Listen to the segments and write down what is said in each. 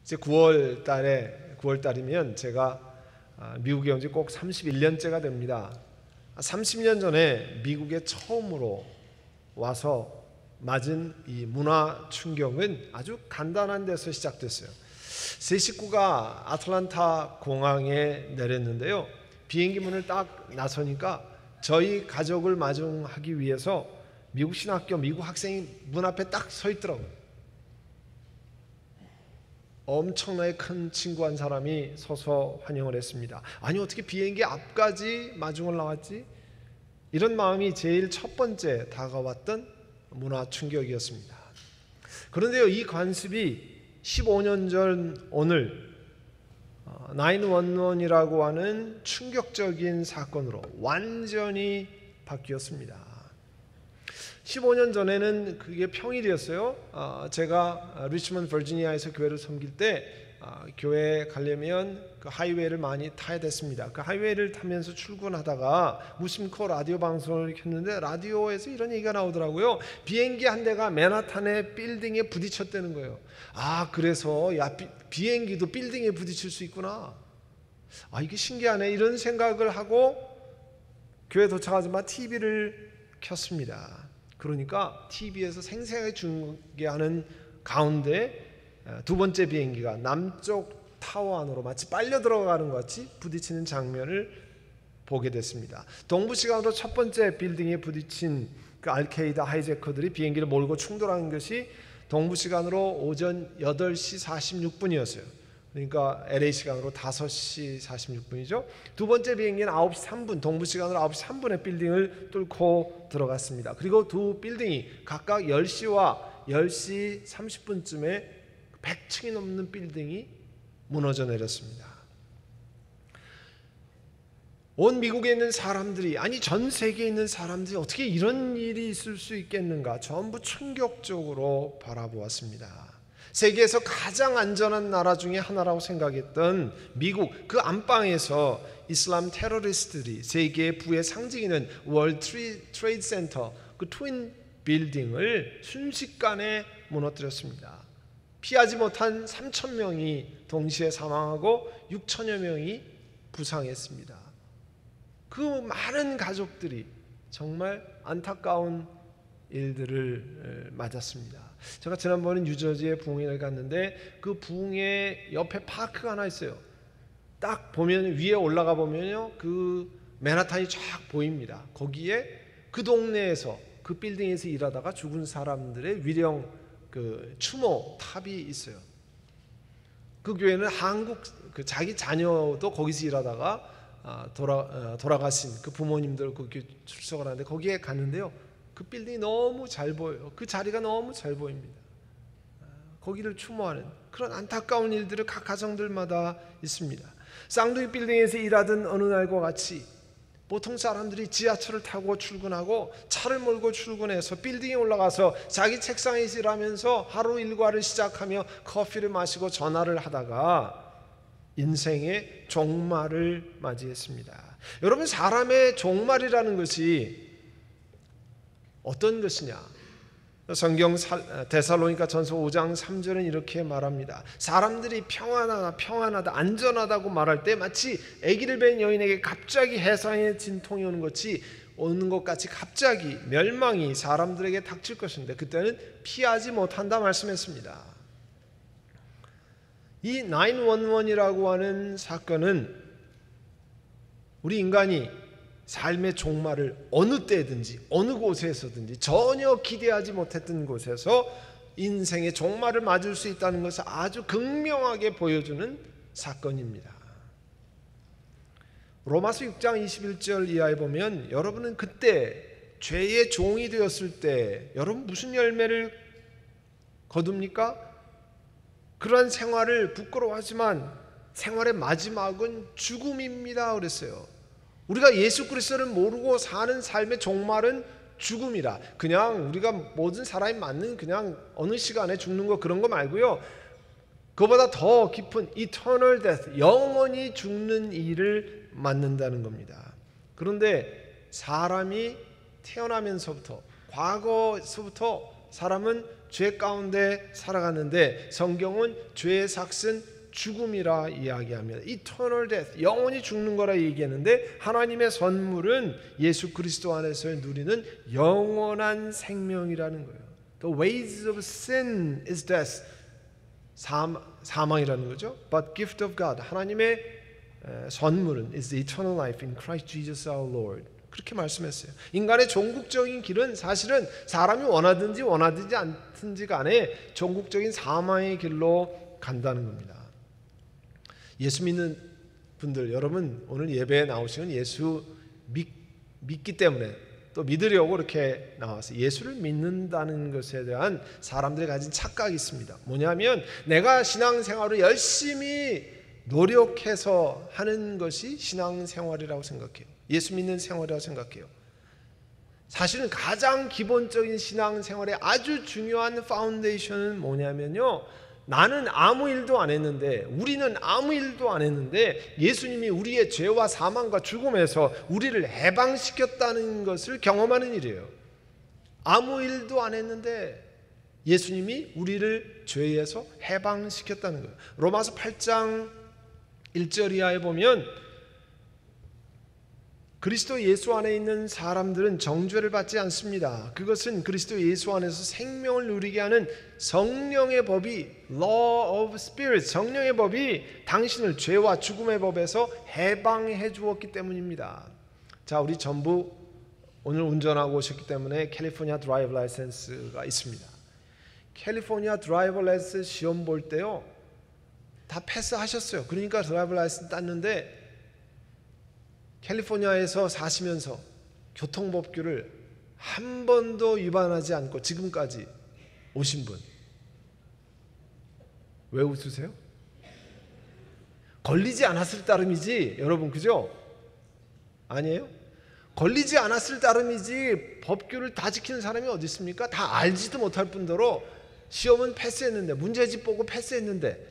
이제 9월 달이면 제가 미국에 온 지 꼭 31년째가 됩니다. 30년 전에 미국에 처음으로 와서 맞은 이 문화 충격은 아주 간단한 데서 시작됐어요. 제 식구가 아틀란타 공항에 내렸는데요. 비행기 문을 딱 나서니까 저희 가족을 맞이하기 위해서 미국 신학교 미국 학생이 문 앞에 딱 서 있더라고요. 엄청나게 큰 친구 한 사람이 서서 환영을 했습니다. 아니 어떻게 비행기 앞까지 마중을 나왔지? 이런 마음이 제일 첫 번째 다가왔던 문화 충격이었습니다. 그런데요, 이 관습이 15년 전 오늘 911이라고 하는 충격적인 사건으로 완전히 바뀌었습니다. 15년 전에는 그게 평일이었어요. 제가 리치먼드 버지니아에서 교회를 섬길 때 교회에 가려면 그 하이웨이를 많이 타야 됐습니다. 그 하이웨이를 타면서 출근하다가 무심코 라디오 방송을 켰는데 라디오에서 이런 얘기가 나오더라고요. 비행기 한 대가 맨하탄의 빌딩에 부딪혔다는 거예요. 그래서 비행기도 빌딩에 부딪힐 수 있구나. 이게 신기하네. 이런 생각을 하고 교회 도착하자마자 TV를 켰습니다. 그러니까 TV에서 생생하게 중계하는 가운데 두 번째 비행기가 남쪽 타워 안으로 마치 빨려 들어가는 것 같이 부딪히는 장면을 보게 됐습니다. 동부 시간으로 첫 번째 빌딩에 부딪힌 그 알케이다 하이제커들이 비행기를 몰고 충돌한 것이 동부 시간으로 오전 8시 46분이었어요. 그러니까 LA 시간으로 5시 46분이죠. 두 번째 비행기는 9시 3분, 동부 시간으로 9시 3분에 빌딩을 뚫고 들어갔습니다. 그리고 두 빌딩이 각각 10시와 10시 30분쯤에 100층이 넘는 빌딩이 무너져 내렸습니다. 온 미국에 있는 사람들이, 아니 전 세계에 있는 사람들이 어떻게 이런 일이 있을 수 있겠는가 전부 충격적으로 바라보았습니다. 세계에서 가장 안전한 나라 중에 하나라고 생각했던 미국, 그 안방에서 이슬람 테러리스트들이 세계의 부의 상징이는 월드 트레이드 센터, 그 트윈 빌딩을 순식간에 무너뜨렸습니다. 피하지 못한 3,000명이 동시에 사망하고 6천여 명이 부상했습니다. 그 많은 가족들이 정말 안타까운 일들을 맞았습니다. 제가 지난번에 뉴저지의 부흥회를 갔는데 그 부흥회 옆에 파크가 하나 있어요. 딱 보면 위에 올라가 보면요, 그 맨하탄이 쫙 보입니다. 거기에 그 동네에서 그 빌딩에서 일하다가 죽은 사람들의 위령 그 추모 탑이 있어요. 그 교회는 한국 그 자기 자녀도 거기서 일하다가 돌아가신 그 부모님들 거기 출석을 하는데 거기에 갔는데요. 그 빌딩이 너무 잘 보여요. 그 자리가 너무 잘 보입니다. 거기를 추모하는 그런 안타까운 일들이 각 가정들마다 있습니다. 쌍둥이 빌딩에서 일하던 어느 날과 같이 보통 사람들이 지하철을 타고 출근하고 차를 몰고 출근해서 빌딩에 올라가서 자기 책상에서 일하면서 하루 일과를 시작하며 커피를 마시고 전화를 하다가 인생의 종말을 맞이했습니다. 여러분, 사람의 종말이라는 것이 어떤 것이냐? 성경 데살로니가 전서 5장 3절은 이렇게 말합니다. 사람들이 평안하다, 안전하다고 말할 때 마치 아기를 뵌 여인에게 갑자기 해상의 진통이 오는 것 같이 갑자기 멸망이 사람들에게 닥칠 것인데 그때는 피하지 못한다 말씀했습니다. 이 911이라고 하는 사건은 우리 인간이 삶의 종말을 어느 때든지 어느 곳에서든지 전혀 기대하지 못했던 곳에서 인생의 종말을 맞을 수 있다는 것을 아주 극명하게 보여주는 사건입니다. 로마서 6장 21절 이하에 보면 여러분은 그때 죄의 종이 되었을 때 여러분 무슨 열매를 거둡니까? 그러한 생활을 부끄러워하지만 생활의 마지막은 죽음입니다 그랬어요. 우리가 예수 그리스도를 모르고 사는 삶의 종말은 죽음이라. 그냥 우리가 모든 사람이 맞는 그냥 어느 시간에 죽는 거 그런 거 말고요. 그보다 더 깊은 eternal death, 영원히 죽는 일을 맞는다는 겁니다. 그런데 사람이 태어나면서부터 과거서부터 사람은 죄 가운데 살아갔는데 성경은 죄의 삭은 죽음이라 이야기합니다. Eternal death, 영원히 죽는 거라 얘기하는데 하나님의 선물은 예수 그리스도 안에서 누리는 영원한 생명이라는 거예요. The wages of sin is death, 사망이라는 거죠. But gift of God, 하나님의 선물은 is the eternal life in Christ Jesus our Lord. 그렇게 말씀했어요. 인간의 종국적인 길은 사실은 사람이 원하든지 원하든지 않든지 간에 종국적인 사망의 길로 간다는 겁니다. 예수 믿는 분들, 여러분 오늘 예배에 나오시는 예수 믿기 때문에 또 믿으려고 이렇게 나왔어요. 예수를 믿는다는 것에 대한 사람들이 가진 착각이 있습니다. 뭐냐면 내가 신앙생활을 열심히 노력해서 하는 것이 신앙생활이라고 생각해요. 예수 믿는 생활이라고 생각해요. 사실은 가장 기본적인 신앙생활의 아주 중요한 파운데이션은 뭐냐면요, 나는 아무 일도 안 했는데, 우리는 아무 일도 안 했는데 예수님이 우리의 죄와 사망과 죽음에서 우리를 해방시켰다는 것을 경험하는 일이에요. 아무 일도 안 했는데 예수님이 우리를 죄에서 해방시켰다는 거예요. 로마서 8장 1절 이하에 보면 그리스도 예수 안에 있는 사람들은 정죄를 받지 않습니다. 그것은 그리스도 예수 안에서 생명을 누리게 하는 성령의 법이, Law of Spirit, 성령의 법이 당신을 죄와 죽음의 법에서 해방해 주었기 때문입니다. 자, 우리 전부 오늘 운전하고 오셨기 때문에 캘리포니아 드라이브 라이센스가 있습니다. 캘리포니아 드라이브 라이센스 시험 볼 때요, 다 패스하셨어요. 그러니까 드라이브 라이센스 땄는데 캘리포니아에서 사시면서 교통법규를 한 번도 위반하지 않고 지금까지 오신 분, 왜 웃으세요? 걸리지 않았을 따름이지 여러분, 그죠? 아니에요? 걸리지 않았을 따름이지 법규를 다 지키는 사람이 어디 있습니까? 다 알지도 못할 뿐더러 시험은 패스했는데, 문제집 보고 패스했는데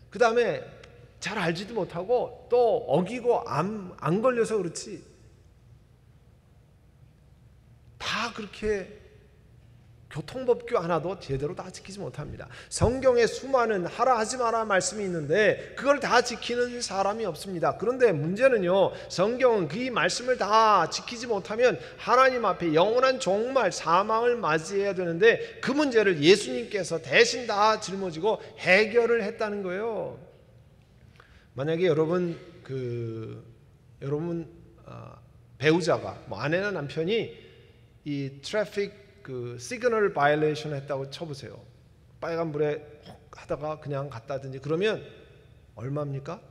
그 다음에 잘 알지도 못하고 또 어기고 안 걸려서 그렇지 다 그렇게 교통법규 하나도 제대로 다 지키지 못합니다. 성경에 수많은 하라 하지 마라 말씀이 있는데 그걸 다 지키는 사람이 없습니다. 그런데 문제는요, 성경은 그 말씀을 다 지키지 못하면 하나님 앞에 영원한 종말 사망을 맞이해야 되는데 그 문제를 예수님께서 대신 다 짊어지고 해결을 했다는 거예요. 만약에 여러분 배우자가 아내나 남편이 이 트래픽 시그널 바이올레이션 했다고 쳐보세요. 빨간불에 하다가 그냥 갔다든지 그러면 얼마입니까?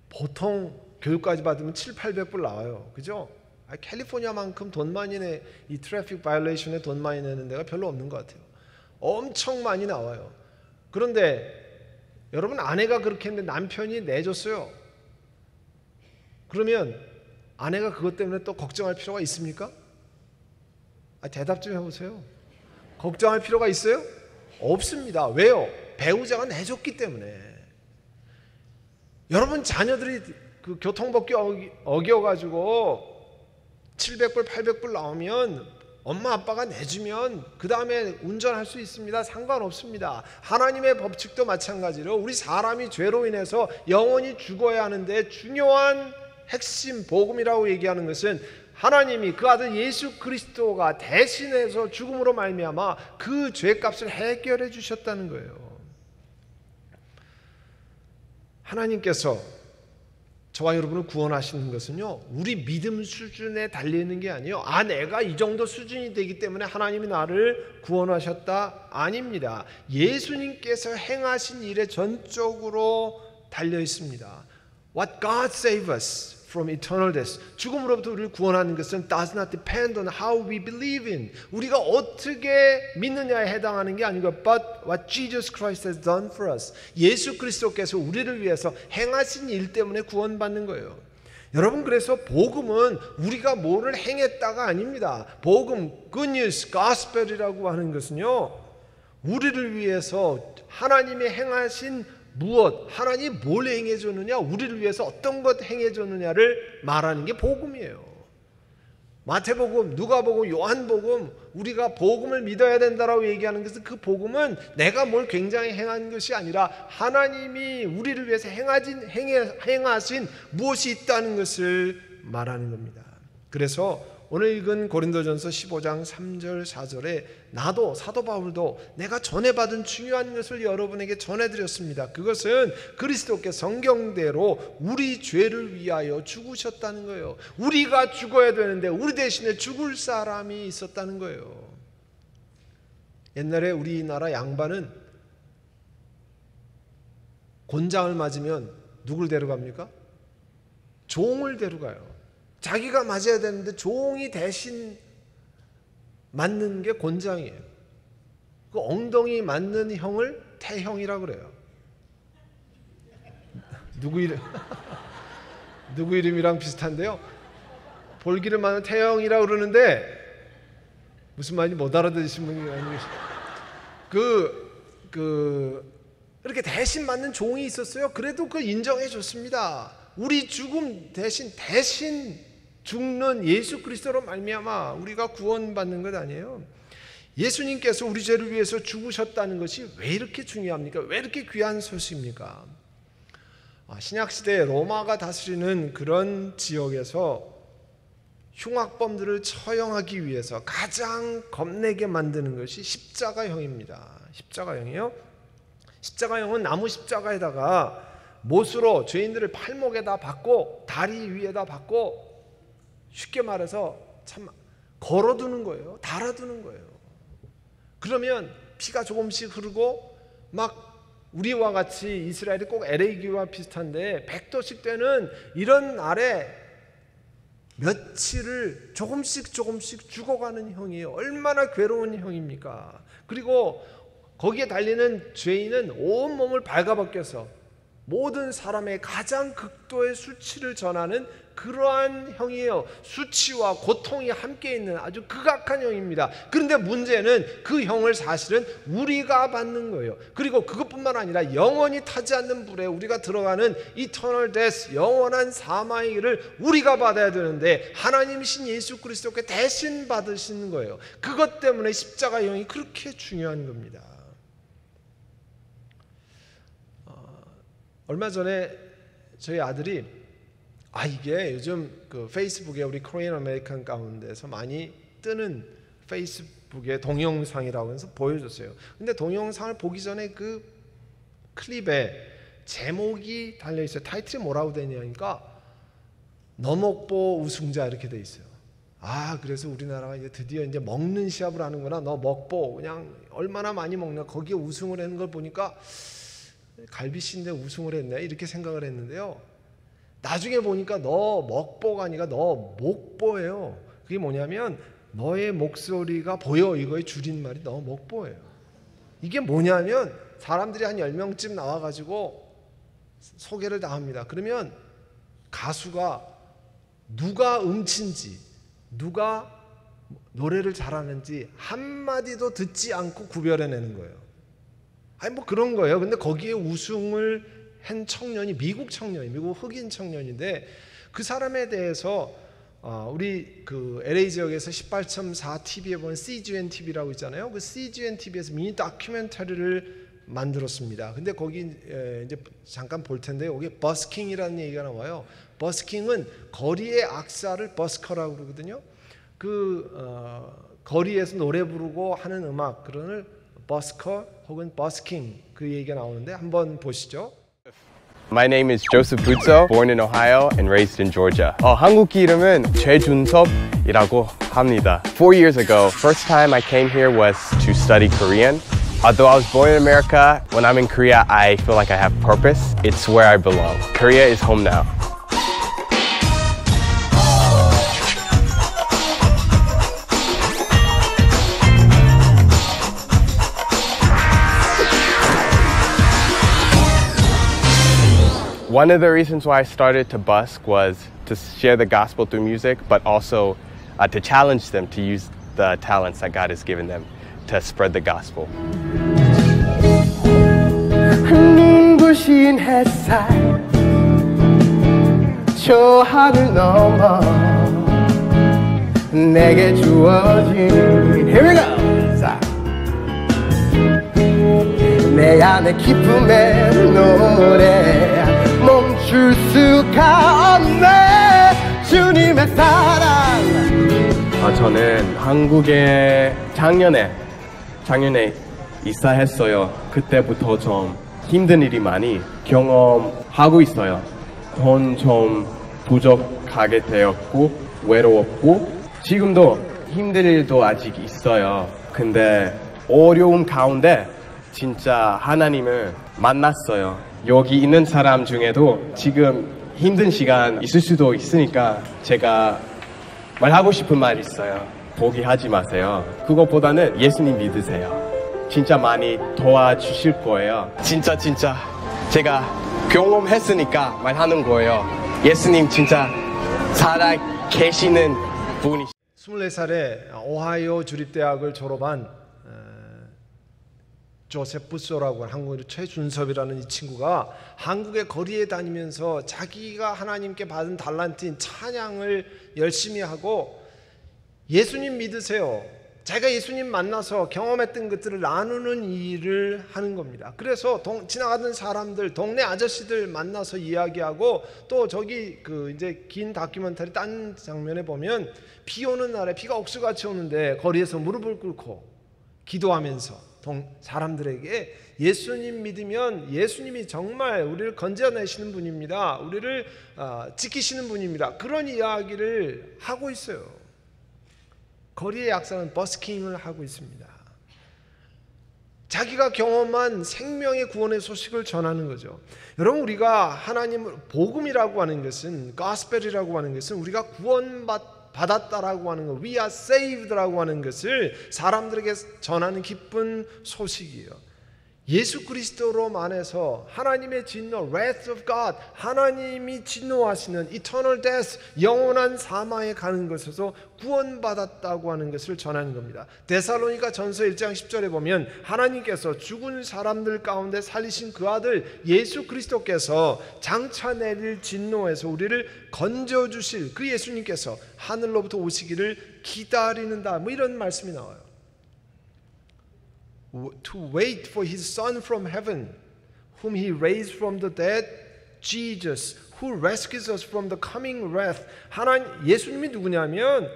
보통 교육까지 받으면 700~800불 나와요. 그죠? 캘리포니아만큼 돈 많이 내, 이 트래픽 바이올레이션에 돈 많이 내는 데가 별로 없는 것 같아요. 엄청 많이 나와요. 그런데 여러분, 아내가 그렇게 했는데 남편이 내줬어요. 그러면 아내가 그것 때문에 또 걱정할 필요가 있습니까? 대답 좀 해보세요. 걱정할 필요가 있어요? 없습니다. 왜요? 배우자가 내줬기 때문에. 여러분 자녀들이 그 교통법규 어겨가지고 700불 800불 나오면 엄마 아빠가 내주면 그 다음에 운전할 수 있습니다. 상관없습니다. 하나님의 법칙도 마찬가지로 우리 사람이 죄로 인해서 영원히 죽어야 하는데 중요한 핵심 복음이라고 얘기하는 것은 하나님이 그 아들 예수 그리스도가 대신해서 죽음으로 말미암아 그 죄값을 해결해 주셨다는 거예요. 하나님께서 저와 여러분을 구원하시는 것은요, 우리 믿음 수준에 달리는 게 아니에요. 내가 이 정도 수준이 되기 때문에 하나님이 나를 구원하셨다, 아닙니다. 예수님께서 행하신 일에 전적으로 달려 있습니다. What God save us from eternal death, 죽음으로부터 우리를 구원하는 것은 does not depend on how we believe in, 우리가 어떻게 믿느냐에 해당하는 게 아니고 but what Jesus Christ has done for us, 예수 그리스도께서 우리를 위해서 행하신 일 때문에 구원받는 거예요. 여러분, 그래서 복음은 우리가 뭐를 행했다가 아닙니다. 복음, good news, gospel이라고 하는 것은요, 우리를 위해서 하나님이 행하신 무엇, 하나님 뭘 행해줬느냐, 우리를 위해서 어떤 것 행해줬느냐를 말하는 게 복음이에요. 마태복음, 누가복음, 요한복음, 우리가 복음을 믿어야 된다라고 얘기하는 것은 그 복음은 내가 뭘 굉장히 행한 것이 아니라 하나님이 우리를 위해서 행하신 무엇이 있다는 것을 말하는 겁니다. 그래서 오늘 읽은 고린도전서 15장 3절 4절에 나도 사도 바울도 내가 전해받은 중요한 것을 여러분에게 전해드렸습니다. 그것은 그리스도께서 성경대로 우리 죄를 위하여 죽으셨다는 거예요. 우리가 죽어야 되는데 우리 대신에 죽을 사람이 있었다는 거예요. 옛날에 우리나라 양반은 곤장을 맞으면 누굴 데려갑니까? 종을 데려가요. 자기가 맞아야 되는데 종이 대신 맞는 게 곤장이에요. 그 엉덩이 맞는 형을 태형이라고 그래요. 누구 이름이랑 비슷한데요. 볼기를 맞는 태형이라고 그러는데 무슨 말인지 못 알아들으신 분이 아니고 이렇게 대신 맞는 종이 있었어요. 그래도 그걸 인정해 줬습니다. 우리 죽음 대신 죽는 예수 그리스도로 말미암아 우리가 구원받는 것 아니에요. 예수님께서 우리 죄를 위해서 죽으셨다는 것이 왜 이렇게 중요합니까? 왜 이렇게 귀한 소식입니까? 신약시대에 로마가 다스리는 그런 지역에서 흉악범들을 처형하기 위해서 가장 겁내게 만드는 것이 십자가형입니다. 십자가형이요. 십자가형은 나무 십자가에다가 못으로 죄인들을 팔목에다 박고 다리 위에다 박고 쉽게 말해서 참 걸어두는 거예요. 달아두는 거예요. 그러면 피가 조금씩 흐르고 막 우리와 같이 이스라엘이 꼭 LA교와 비슷한데 100도씩 되는 이런 날에 며칠을 조금씩 죽어가는 형이에요. 얼마나 괴로운 형입니까? 그리고 거기에 달리는 죄인은 온몸을 발가벗겨서 모든 사람의 가장 극도의 수치를 전하는 그러한 형이에요. 수치와 고통이 함께 있는 아주 극악한 형입니다. 그런데 문제는 그 형을 사실은 우리가 받는 거예요. 그리고 그것뿐만 아니라 영원히 타지 않는 불에 우리가 들어가는 eternal death, 영원한 사망의 길을 우리가 받아야 되는데 하나님이신 예수 그리스도께 대신 받으시는 거예요. 그것 때문에 십자가형이 그렇게 중요한 겁니다. 얼마 전에 저희 아들이 이게 요즘 그 페이스북에 우리 코리안 아메리칸 가운데서 많이 뜨는 페이스북의 동영상이라고 해서 보여줬어요. 근데 동영상을 보기 전에 그 클립에 제목이 달려 있어요. 타이틀이 뭐라고 되냐니까 너먹보 우승자 이렇게 돼 있어요. 그래서 우리나라가 이제 드디어 이제 먹는 시합을 하는구나. 너 먹보 그냥 얼마나 많이 먹나. 거기에 우승을 하는 걸 보니까 갈비씨인데 우승을 했네 이렇게 생각을 했는데요. 나중에 보니까 너 먹보가 아니라 너 목보예요. 그게 뭐냐면 너의 목소리가 보여 이거의 줄임말이 너 목보예요. 이게 뭐냐면 사람들이 한 10명쯤 나와가지고 소개를 다 합니다. 그러면 가수가 누가 음치인지 누가 노래를 잘하는지 한마디도 듣지 않고 구별해내는 거예요. 뭐 그런 거예요. 근데 거기에 우승을 한 청년이 미국 흑인 청년인데 그 사람에 대해서 우리 그 LA 지역에서 18.4 TV에 보면 CGN TV라고 있잖아요. 그 CGN TV에서 미니 다큐멘터리를 만들었습니다. 근데 거기 이제 잠깐 볼 텐데 여기 버스킹이라는 얘기가 나와요. 버스킹은 거리의 악사를 버스커라고 그러거든요. 거리에서 노래 부르고 하는 음악 그런을 버스커 혹은 버스킹 그 얘기가 나오는데 한번 보시죠. My name is Joseph Butzo, born in Ohio and raised in Georgia. 한국 이름은 최준섭이라고 합니다. 4 years ago, first time I came here was to study Korean. Although I was born in America, when I'm in Korea, I feel like I have purpose. It's where I belong. Korea is home now. One of the reasons why I started to busk was to share the gospel through music, but also to challenge them to use the talents that God has given them to spread the gospel. 눈부신 햇살 저 하늘 넘어 내게 주어진 Here we go! 자. 내 안에 기쁨의 노래 멈출 수가 없네 주님의 사랑. 저는 한국에 작년에 이사했어요. 그때부터 좀 힘든 일이 많이 경험하고 있어요. 돈 좀 부족하게 되었고 외로웠고 지금도 힘든 일도 아직 있어요. 근데 어려움 가운데 진짜 하나님을 만났어요. 여기 있는 사람 중에도 지금 힘든 시간 있을 수도 있으니까 제가 말하고 싶은 말 있어요. 포기하지 마세요. 그것보다는 예수님 믿으세요. 진짜 많이 도와주실 거예요. 진짜 제가 경험했으니까 말하는 거예요. 예수님 진짜 살아 계시는 분이. 24살에 오하이오 주립대학을 졸업한 조셉 부소라고 하는 한국으로 최준섭이라는 이 친구가 한국의 거리에 다니면서 자기가 하나님께 받은 달란트인 찬양을 열심히 하고 예수님 믿으세요. 자기가 예수님 만나서 경험했던 것들을 나누는 일을 하는 겁니다. 그래서 지나가던 사람들, 동네 아저씨들 만나서 이야기하고 또 저기 이제 긴 다큐멘터리 딴 장면에 보면 비 오는 날에 비가 억수같이 오는데 거리에서 무릎을 꿇고 기도하면서 사람들에게 예수님 믿으면 예수님이 정말 우리를 건져내시는 분입니다. 우리를 지키시는 분입니다. 그런 이야기를 하고 있어요. 거리의 약사는 버스킹을 하고 있습니다. 자기가 경험한 생명의 구원의 소식을 전하는 거죠. 여러분, 우리가 하나님을 복음이라고 하는 것은, gospel이라고 하는 것은 우리가 구원받았다라고 하는 것, we are saved라고 하는 것을 사람들에게 전하는 기쁜 소식이에요. 예수 그리스도로만해서 하나님의 진노, wrath of God, 하나님이 진노하시는 eternal death, 영원한 사망에 가는 것에서 구원받았다고 하는 것을 전하는 겁니다. 데살로니가 전서 1장 10절에 보면 하나님께서 죽은 사람들 가운데 살리신 그 아들 예수 그리스도께서 장차 내릴 진노에서 우리를 건져주실 그 예수님께서 하늘로부터 오시기를 기다리는다, 뭐 이런 말씀이 나와요. To wait for his son from heaven, whom he raised from the dead, Jesus, who rescues us from the coming wrath. 예수님이 누구냐면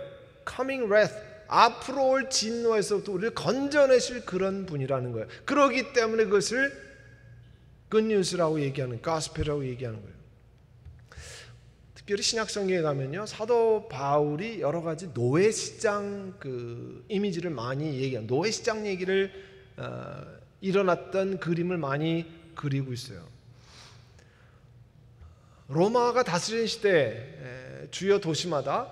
coming wrath, 앞으로 올 진노에서부터 우리를 건져내실 그런 분이라는 거예요. 그러기 때문에 그것을 good news라고 얘기하는, gospel이라고 얘기하는 거예요. 특별히 신약성경에 가면요, 사도 바울이 여러 가지 노예시장 이미지를 많이 얘기해요. 노예시장 얘기를 일어났던 그림을 많이 그리고 있어요. 로마가 다스리는 시대 주요 도시마다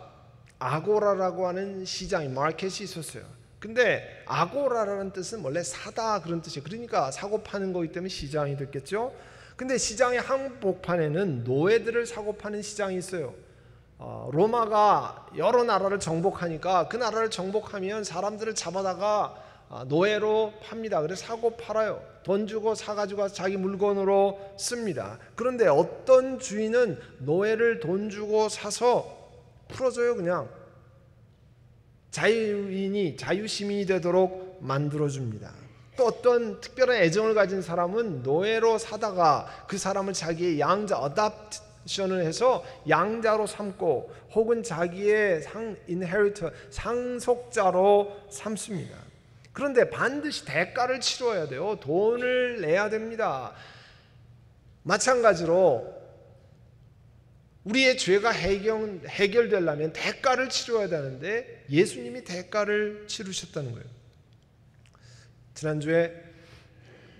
아고라라고 하는 시장이 마켓이 있었어요. 근데 아고라라는 뜻은 원래 사다 그런 뜻이에요. 그러니까 사고 파는 거기 때문에 시장이 됐겠죠. 근데 시장의 한복판에는 노예들을 사고 파는 시장이 있어요. 로마가 여러 나라를 정복하니까 그 나라를 정복하면 사람들을 잡아다가 노예로 팝니다. 그래서 사고 팔아요. 돈 주고 사가지고 와서 자기 물건으로 씁니다. 그런데 어떤 주인은 노예를 돈 주고 사서 풀어줘요. 그냥 자유시민이 되도록 만들어줍니다. 또 어떤 특별한 애정을 가진 사람은 노예로 사다가 그 사람을 자기의 양자 어답션을 해서 양자로 삼고 혹은 자기의 상속자로 삼습니다. 그런데 반드시 대가를 치러야 돼요. 돈을 내야 됩니다. 마찬가지로 우리의 죄가 해결되려면 대가를 치러야 되는데 예수님이 대가를 치르셨다는 거예요. 지난주에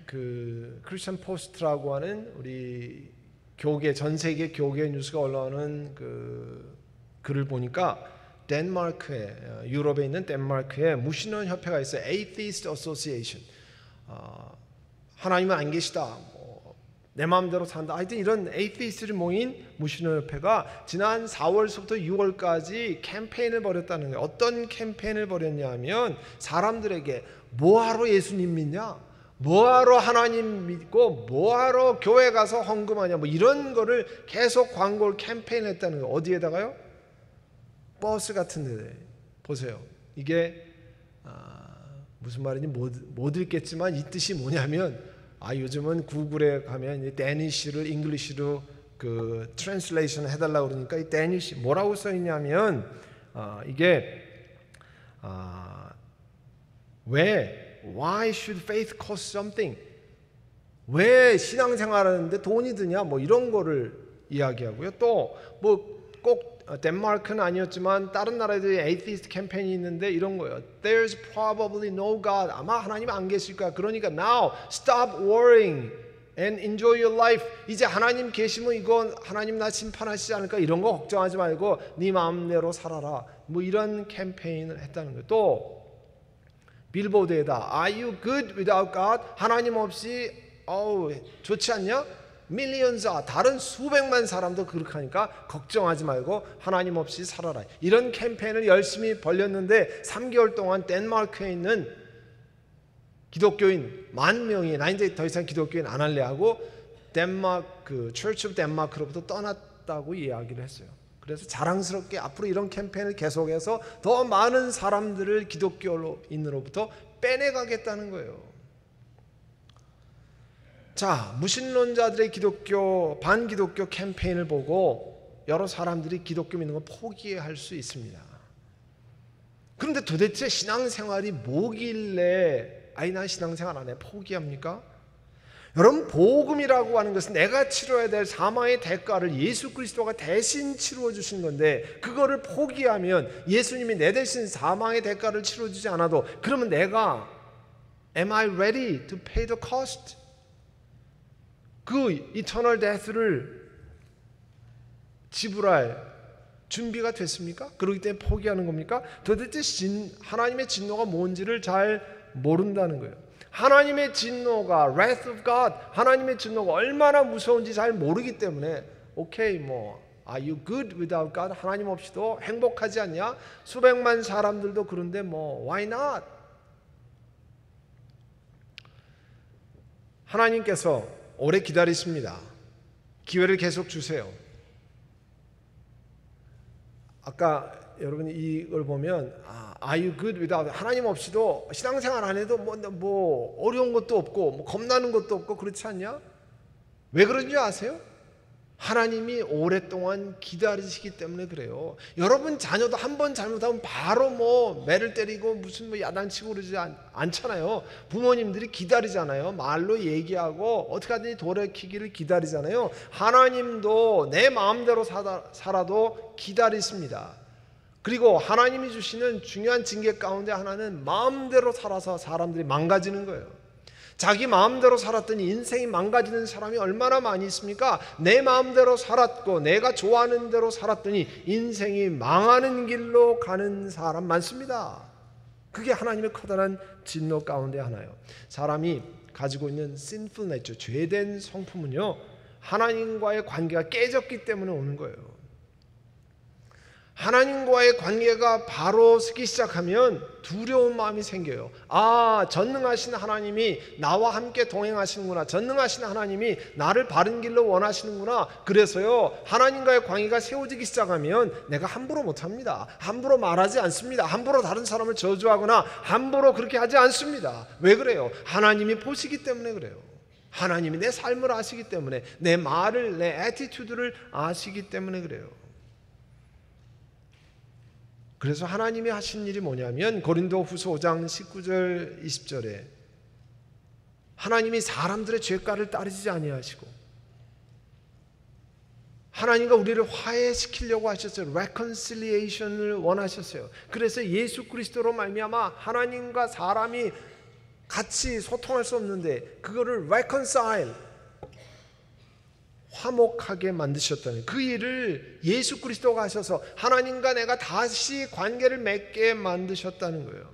크리스천 포스트라고 하는 우리 교계, 전 세계 교계 뉴스가 올라오는 글을 보니까 덴마크에, 유럽에 있는 덴마크에 무신론 협회가 있어요. Atheist Association. 하나님은 안 계시다, 내 마음대로 산다, 하여튼 이런 에이티스트들이 모인 무신론 협회가 지난 4월서부터 6월까지 캠페인을 벌였다는 거예요. 어떤 캠페인을 벌였냐 하면 사람들에게 뭐하러 예수님 믿냐, 뭐하러 하나님 믿고 뭐하러 교회 가서 헌금하냐, 뭐 이런 거를 계속 광고를 캠페인을 했다는 거예요. 어디에다가요? 버스 같은 데, 보세요. 이게 무슨 말인지 못 읽겠지만 이 뜻이 뭐냐면 요즘은 구글에 가면 이 데니시를 잉글리시로 그 트랜슬레이션 해달라고 그러니까 이 데니시 뭐라고 써 있냐면 이게 why should faith cost something? 왜 신앙생활하는데 돈이 드냐? 뭐 이런 거를 이야기하고요. 또 뭐 꼭 덴마크는 아니었지만 다른 나라에도 에이티스트 캠페인이 있는데 이런 거예요. There's probably no God. 아마 하나님 안 계실 거야. 그러니까 now stop worrying and enjoy your life. 이제 하나님 계시면 이건 하나님 나 심판하시지 않을까? 이런 거 걱정하지 말고 네 마음대로 살아라. 뭐 이런 캠페인을 했다는 거예요. 또 빌보드에다 Are you good without God? 하나님 없이 좋지 않냐? millions, 다른 수백만 사람도 그렇게 하니까 걱정하지 말고 하나님 없이 살아라. 이런 캠페인을 열심히 벌였는데 3개월 동안 덴마크에 있는 기독교인 10,000명이 나 이제 더 이상 기독교인 안 할래 하고 덴마크 Church of Denmark로부터 떠났다고 이야기를 했어요. 그래서 자랑스럽게 앞으로 이런 캠페인을 계속해서 더 많은 사람들을 기독교인으로부터 빼내가겠다는 거예요. 자, 무신론자들의 반기독교 캠페인을 보고 여러 사람들이 기독교 믿는 걸 포기할 수 있습니다. 그런데 도대체 신앙생활이 뭐길래 난 신앙생활 안 해 포기합니까? 여러분, 복음이라고 하는 것은 내가 치러야 될 사망의 대가를 예수 그리스도가 대신 치루어 주신 건데 그거를 포기하면 예수님이 내 대신 사망의 대가를 치루어 주지 않아도 그러면 내가 Am I ready to pay the cost? 그 이터널 데스를 지불할 준비가 됐습니까? 그렇기 때문에 포기하는 겁니까? 도대체 하나님의 진노가 뭔지를 잘 모른다는 거예요. 하나님의 진노가 wrath of God, 하나님의 진노가 얼마나 무서운지 잘 모르기 때문에 오케이 Are you good without God? 하나님 없이도 행복하지 않냐? 수백만 사람들도 그런데 why not? 하나님께서 오래 기다리십니다. 기회를 계속 주세요. 아까 여러분이 이걸 보면 Are you good without 하나님 없이도 신앙생활 안 해도 뭐 어려운 것도 없고 겁나는 것도 없고 그렇지 않냐? 왜 그런지 아세요? 하나님이 오랫동안 기다리시기 때문에 그래요. 여러분 자녀도 한 번 잘못하면 바로 매를 때리고 무슨 야단치고 그러지 않잖아요. 부모님들이 기다리잖아요. 말로 얘기하고 어떻게 하든지 돌이키기를 기다리잖아요. 하나님도 내 마음대로 살아도 기다리십니다. 그리고 하나님이 주시는 중요한 징계 가운데 하나는 마음대로 살아서 사람들이 망가지는 거예요. 자기 마음대로 살았더니 인생이 망가지는 사람이 얼마나 많이 있습니까? 내 마음대로 살았고 내가 좋아하는 대로 살았더니 인생이 망하는 길로 가는 사람 많습니다. 그게 하나님의 커다란 진노 가운데 하나예요. 사람이 가지고 있는 sinful nature, 죄된 성품은요, 하나님과의 관계가 깨졌기 때문에 오는 거예요. 하나님과의 관계가 바로 서기 시작하면 두려운 마음이 생겨요. 전능하신 하나님이 나와 함께 동행하시는구나. 전능하신 하나님이 나를 바른 길로 원하시는구나. 그래서요, 하나님과의 관계가 세워지기 시작하면 내가 함부로 못합니다. 함부로 말하지 않습니다. 함부로 다른 사람을 저주하거나 함부로 그렇게 하지 않습니다. 왜 그래요? 하나님이 보시기 때문에 그래요. 하나님이 내 삶을 아시기 때문에, 내 말을, 내 애티튜드를 아시기 때문에 그래요. 그래서 하나님이 하신 일이 뭐냐면 고린도후서 5장 19절 20절에 하나님이 사람들의 죄가를 따르지 아니하시고 하나님과 우리를 화해시키려고 하셨어요. reconciliation을 원하셨어요. 그래서 예수 그리스도로 말미암아 하나님과 사람이 같이 소통할 수 없는데 그거를 reconcile, 화목하게 만드셨다는 그 일을 예수 그리스도가 하셔서 하나님과 내가 다시 관계를 맺게 만드셨다는 거예요.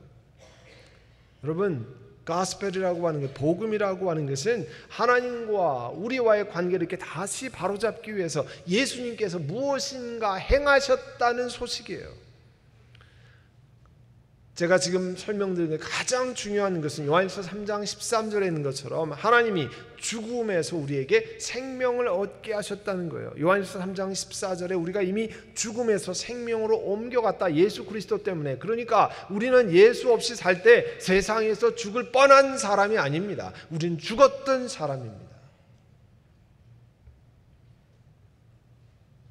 여러분, 가스펠이라고 하는 것, 복음이라고 하는 것은 하나님과 우리와의 관계를 이렇게 다시 바로잡기 위해서 예수님께서 무엇인가 행하셨다는 소식이에요. 제가 지금 설명드린 가장 중요한 것은 요한일서 3장 13절에 있는 것처럼 하나님이 죽음에서 우리에게 생명을 얻게 하셨다는 거예요. 요한일서 3장 14절에 우리가 이미 죽음에서 생명으로 옮겨갔다. 예수 그리스도 때문에. 그러니까 우리는 예수 없이 살 때 세상에서 죽을 뻔한 사람이 아닙니다. 우리는 죽었던 사람입니다.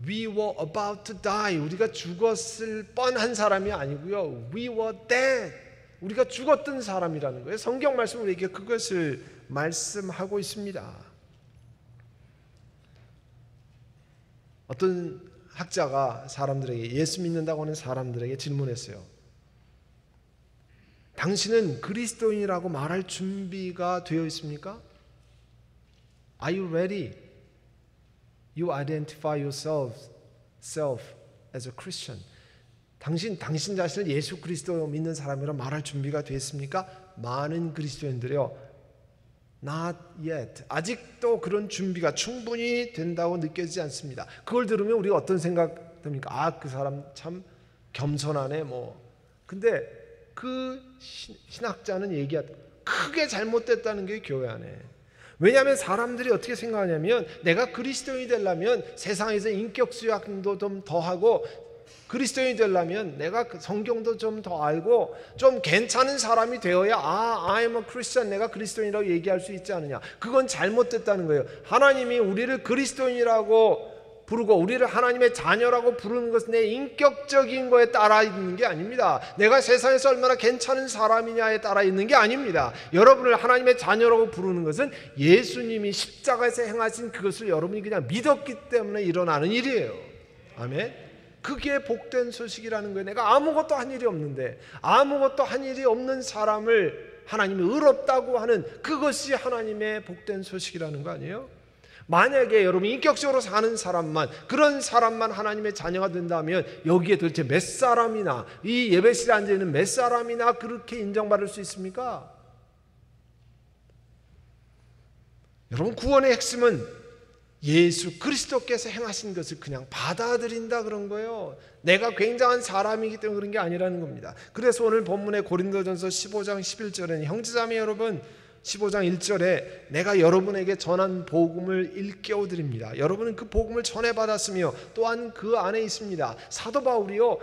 We were about to die. 우리가 죽었을 뻔한 사람이 아니고요. We were dead. 우리가 죽었던 사람이라는 거예요. 성경 말씀 우리에게 그것을 말씀하고 있습니다. 어떤 학자가 사람들에게, 예수 믿는다고 하는 사람들에게 질문했어요. 당신은 그리스도인이라고 말할 준비가 되어 있습니까? Are you ready? You identify yourself as a Christian. 당신 자신을 예수 그리스도 믿는 사람이라 말할 준비가 됐습니까? 많은 그리스도인들이요, not yet. 아직도 그런 준비가 충분히 된다고 느껴지지 않습니다. 그걸 들으면 우리가 어떤 생각 듭니까? 아, 그 사람 참 겸손하네 뭐. 근데 그 신학자는 얘기하다 크게 잘못됐다는 게 교회 안에. 왜냐하면 사람들이 어떻게 생각하냐면 내가 그리스도인이 되려면 세상에서 인격 수양도 좀 더 하고 그리스도인이 되려면 내가 성경도 좀 더 알고 좀 괜찮은 사람이 되어야 I'm a Christian, 내가 그리스도인이라고 얘기할 수 있지 않느냐. 그건 잘못됐다는 거예요. 하나님이 우리를 그리스도인이라고 부르고 우리를 하나님의 자녀라고 부르는 것은 내 인격적인 거에 따라 있는 게 아닙니다. 내가 세상에서 얼마나 괜찮은 사람이냐에 따라 있는 게 아닙니다. 여러분을 하나님의 자녀라고 부르는 것은 예수님이 십자가에서 행하신 그것을 여러분이 그냥 믿었기 때문에 일어나는 일이에요. 아멘. 그게 복된 소식이라는 거예요. 내가 아무것도 한 일이 없는데, 아무것도 한 일이 없는 사람을 하나님이 의롭다고 하는 그것이 하나님의 복된 소식이라는 거 아니에요? 만약에 여러분 인격적으로 사는 사람만, 그런 사람만 하나님의 자녀가 된다면 여기에 도대체 몇 사람이나, 이 예배실에 앉아있는 몇 사람이나 그렇게 인정받을 수 있습니까? 여러분, 구원의 핵심은 예수 그리스도께서 행하신 것을 그냥 받아들인다 그런 거예요. 내가 굉장한 사람이기 때문에 그런 게 아니라는 겁니다. 그래서 오늘 본문의 고린도전서 15장 11절에는 형제자매 여러분, 15장 1절에 내가 여러분에게 전한 복음을 일깨워드립니다. 여러분은 그 복음을 전해받았으며 또한 그 안에 있습니다. 사도 바울이요,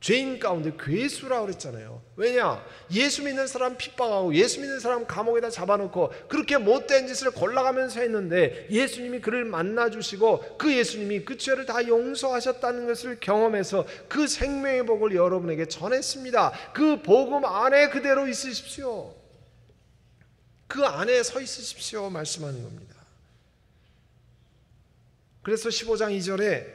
죄인 가운데 괴수라고 그랬잖아요. 왜냐? 예수 믿는 사람 핍박하고 예수 믿는 사람 감옥에다 잡아놓고 그렇게 못된 짓을 골라가면서 했는데 예수님이 그를 만나주시고 그 예수님이 그 죄를 다 용서하셨다는 것을 경험해서 그 생명의 복을 여러분에게 전했습니다. 그 복음 안에 그대로 있으십시오. 그 안에 서 있으십시오 말씀하는 겁니다. 그래서 15장 2절에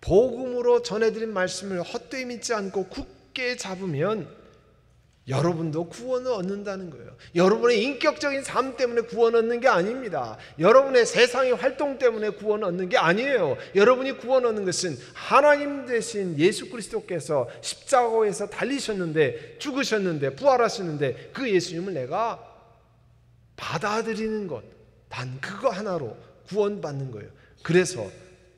복음으로 전해드린 말씀을 헛되이 믿지 않고 굳게 잡으면 여러분도 구원을 얻는다는 거예요. 여러분의 인격적인 삶 때문에 구원 얻는 게 아닙니다. 여러분의 세상의 활동 때문에 구원 얻는 게 아니에요. 여러분이 구원 얻는 것은 하나님 대신 예수 그리스도께서 십자가에서 달리셨는데, 죽으셨는데, 부활하셨는데 그 예수님을 내가 받아들이는 것, 단 그거 하나로 구원받는 거예요. 그래서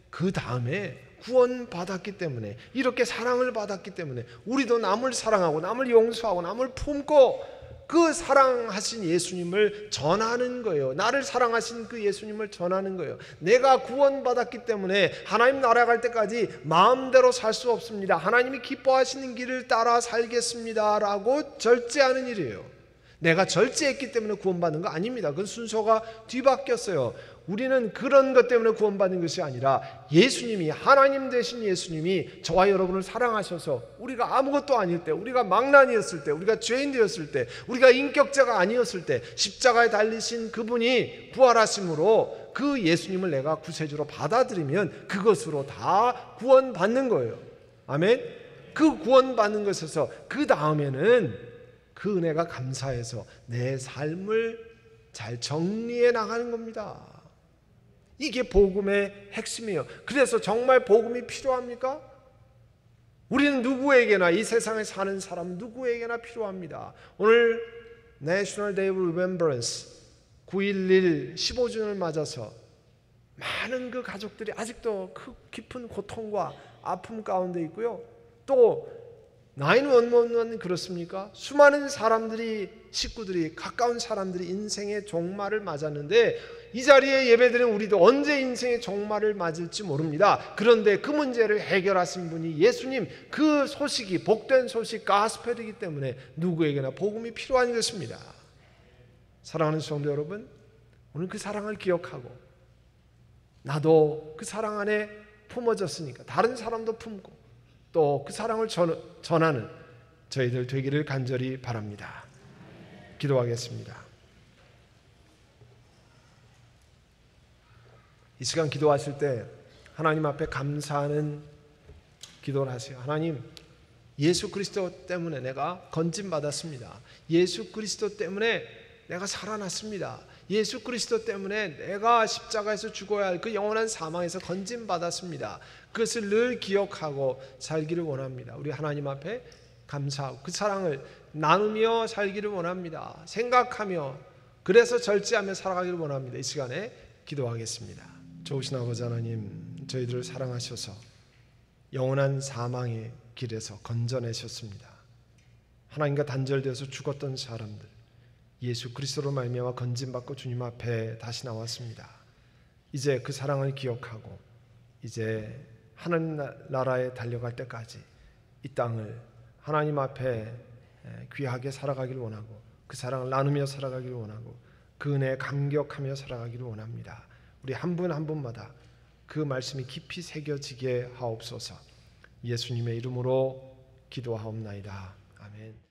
그 다음에 구원받았기 때문에, 이렇게 사랑을 받았기 때문에 우리도 남을 사랑하고 남을 용서하고 남을 품고 그 사랑하신 예수님을 전하는 거예요. 나를 사랑하신 그 예수님을 전하는 거예요. 내가 구원받았기 때문에 하나님 나라 갈 때까지 마음대로 살 수 없습니다. 하나님이 기뻐하시는 길을 따라 살겠습니다 라고 절제하는 일이에요. 내가 절제했기 때문에 구원받는 거 아닙니다. 그건 순서가 뒤바뀌었어요. 우리는 그런 것 때문에 구원받는 것이 아니라 예수님이, 하나님 되신 예수님이 저와 여러분을 사랑하셔서 우리가 아무것도 아닐 때, 우리가 망난이었을 때, 우리가 죄인 되었을 때, 우리가 인격자가 아니었을 때 십자가에 달리신 그분이 부활하심으로 그 예수님을 내가 구세주로 받아들이면 그것으로 다 구원받는 거예요. 아멘. 그 구원받는 것에서 그 다음에는 그 은혜가 감사해서 내 삶을 잘 정리해 나가는 겁니다. 이게 복음의 핵심이에요. 그래서 정말 복음이 필요합니까? 우리는 누구에게나, 이 세상에 사는 사람 누구에게나 필요합니다. 오늘 National Day of Remembrance 9.11 15주년을 맞아서 많은 그 가족들이 아직도 그 깊은 고통과 아픔 가운데 있고요. 또 911은 그렇습니까? 수많은 사람들이, 식구들이, 가까운 사람들이 인생의 종말을 맞았는데 이 자리에 예배드리는 우리도 언제 인생의 종말을 맞을지 모릅니다. 그런데 그 문제를 해결하신 분이 예수님, 그 소식이 복된 소식, 가스펠이기 때문에 누구에게나 복음이 필요한 것입니다. 사랑하는 성도 여러분, 오늘 그 사랑을 기억하고 나도 그 사랑 안에 품어졌으니까 다른 사람도 품고 또 그 사랑을 전하는 저희들 되기를 간절히 바랍니다. 기도하겠습니다. 이 시간 기도하실 때 하나님 앞에 감사하는 기도를 하세요. 하나님, 예수 그리스도 때문에 내가 건짐받았습니다. 예수 그리스도 때문에 내가 살아났습니다. 예수 그리스도 때문에 내가 십자가에서 죽어야 할 그 영원한 사망에서 건짐받았습니다. 그것을 늘 기억하고 살기를 원합니다. 우리 하나님 앞에 감사하고 그 사랑을 나누며 살기를 원합니다. 생각하며 그래서 절제하며 살아가기를 원합니다. 이 시간에 기도하겠습니다. 좋으신 아버지 하나님, 저희들을 사랑하셔서 영원한 사망의 길에서 건져내셨습니다. 하나님과 단절되어서 죽었던 사람들, 예수 그리스도로 말미암아 건짐받고 주님 앞에 다시 나왔습니다. 이제 그 사랑을 기억하고 이제 하나님 나라에 달려갈 때까지 이 땅을 하나님 앞에 귀하게 살아가기를 원하고 그 사랑을 나누며 살아가기를 원하고 그 은혜에 감격하며 살아가기를 원합니다. 우리 한 분 한 분마다 그 말씀이 깊이 새겨지게 하옵소서. 예수님의 이름으로 기도하옵나이다. 아멘.